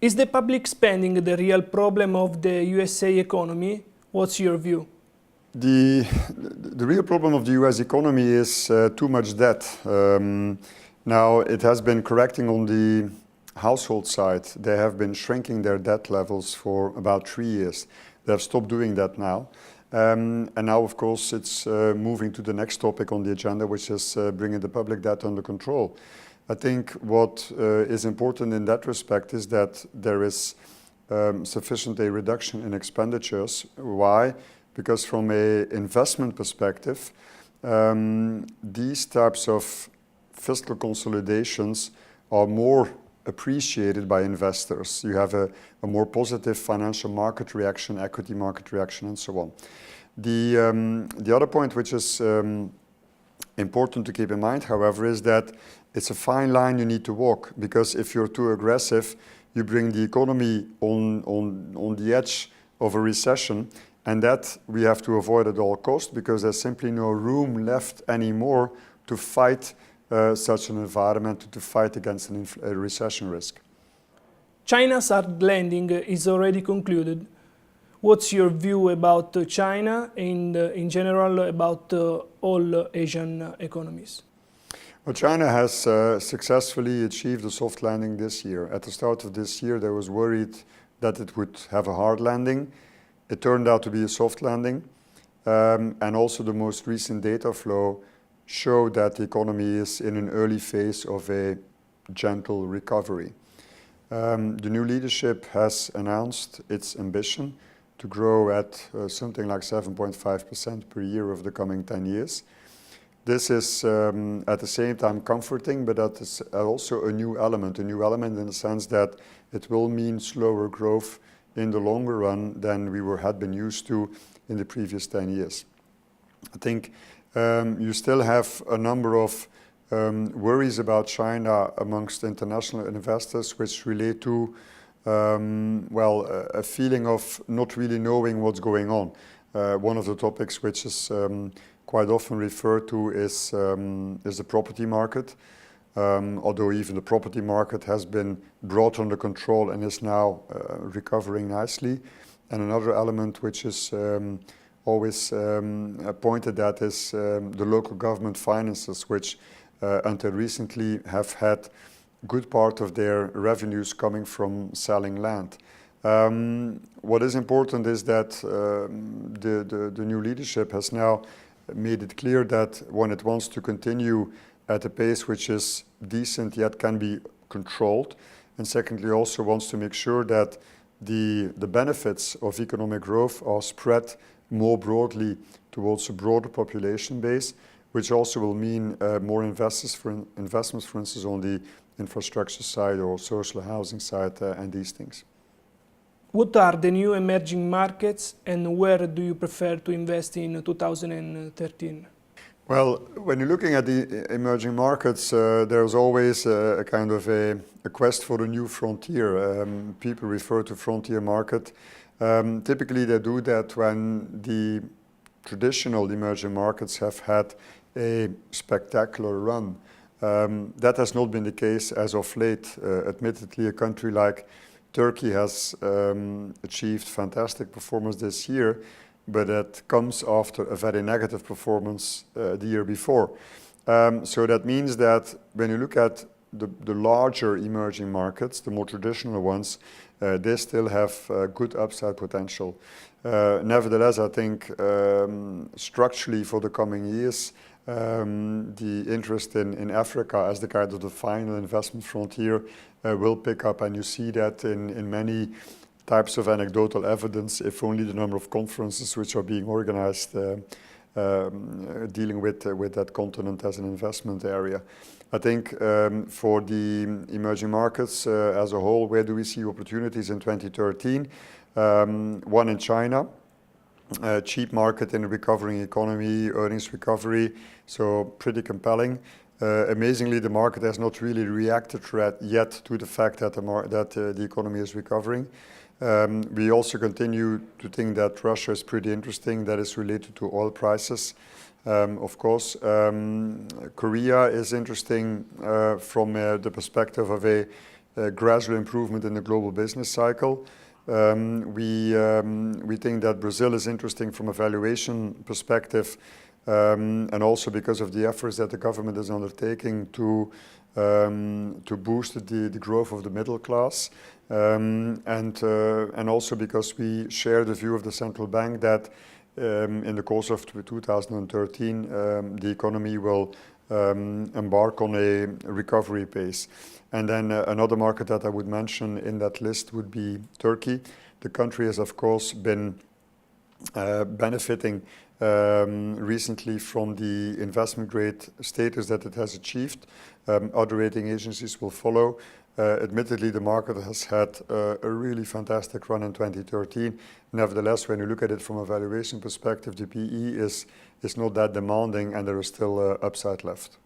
Is the public spending the real problem of the USA economy? What's your view? The real problem of the US economy is too much debt. Now, it has been correcting on the household side. They have been shrinking their debt levels for about 3 years. They have stopped doing that now. And now, of course, it's moving to the next topic on the agenda, which is bringing the public debt under control. I think what is important in that respect is that there is sufficient a reduction in expenditures. Why? Because from an investment perspective, these types of fiscal consolidations are more appreciated by investors. You have a more positive financial market reaction, equity market reaction, and so on. The other point which is important to keep in mind, however, is that it's a fine line you need to walk, because if you're too aggressive, you bring the economy on the edge of a recession, and that we have to avoid at all costs, because there's simply no room left anymore to fight such an environment, to fight against a recession risk. China's hard landing is already concluded. What's your view about China and in general about all Asian economies? Well, China has successfully achieved a soft landing this year. At the start of this year, there was worried that it would have a hard landing. It turned out to be a soft landing. And also the most recent data flow showed that the economy is in an early phase of a gentle recovery. The new leadership has announced its ambition to grow at something like 7.5% per year over the coming 10 years. This is at the same time comforting, but that is also a new element in the sense that it will mean slower growth in the longer run than we had been used to in the previous 10 years. I think you still have a number of worries about China amongst international investors, which relate to a feeling of not really knowing what's going on. One of the topics which is quite often referred to is the property market, although even the property market has been brought under control and is now recovering nicely. And another element which is always pointed at is the local government finances, which until recently have had good part of their revenues coming from selling land. What is important is that the new leadership has now made it clear that when it wants to continue at a pace which is decent yet can be controlled, and secondly also wants to make sure that the benefits of economic growth are spread more broadly towards a broader population base, which also will mean more investments, for instance, on the infrastructure side or social housing side and these things. What are the new emerging markets and where do you prefer to invest in 2013? Well, when you're looking at the emerging markets, there's always a kind of a quest for a new frontier. People refer to frontier market. Typically they do that when the traditional emerging markets have had a spectacular run. That has not been the case as of late. Admittedly, a country like Turkey has achieved fantastic performance this year, but that comes after a very negative performance the year before. So that means that when you look at the larger emerging markets, the more traditional ones, they still have good upside potential. Nevertheless, I think structurally for the coming years, the interest in Africa as the kind of the final investment frontier will pick up, and you see that in many types of anecdotal evidence, if only the number of conferences which are being organized dealing with that continent as an investment area. I think for the emerging markets as a whole, where do we see opportunities in 2013? One in China, a cheap market in a recovering economy, earnings recovery, so pretty compelling. Amazingly, the market has not really reacted yet to the fact that the economy is recovering. We also continue to think that Russia is pretty interesting. That is related to oil prices. Of course, Korea is interesting from the perspective of a gradual improvement in the global business cycle. We think that Brazil is interesting from a valuation perspective, and also because of the efforts that the government is undertaking to boost the growth of the middle class, and also because we share the view of the central bank that in the course of 2013 the economy will embark on a recovery pace. And then another market that I would mention in that list would be Turkey. The country has of course been benefiting recently from the investment grade status that it has achieved. Other rating agencies will follow. Admittedly, the market has had a really fantastic run in 2013. Nevertheless, when you look at it from a valuation perspective, the PE is not that demanding, and there is still upside left.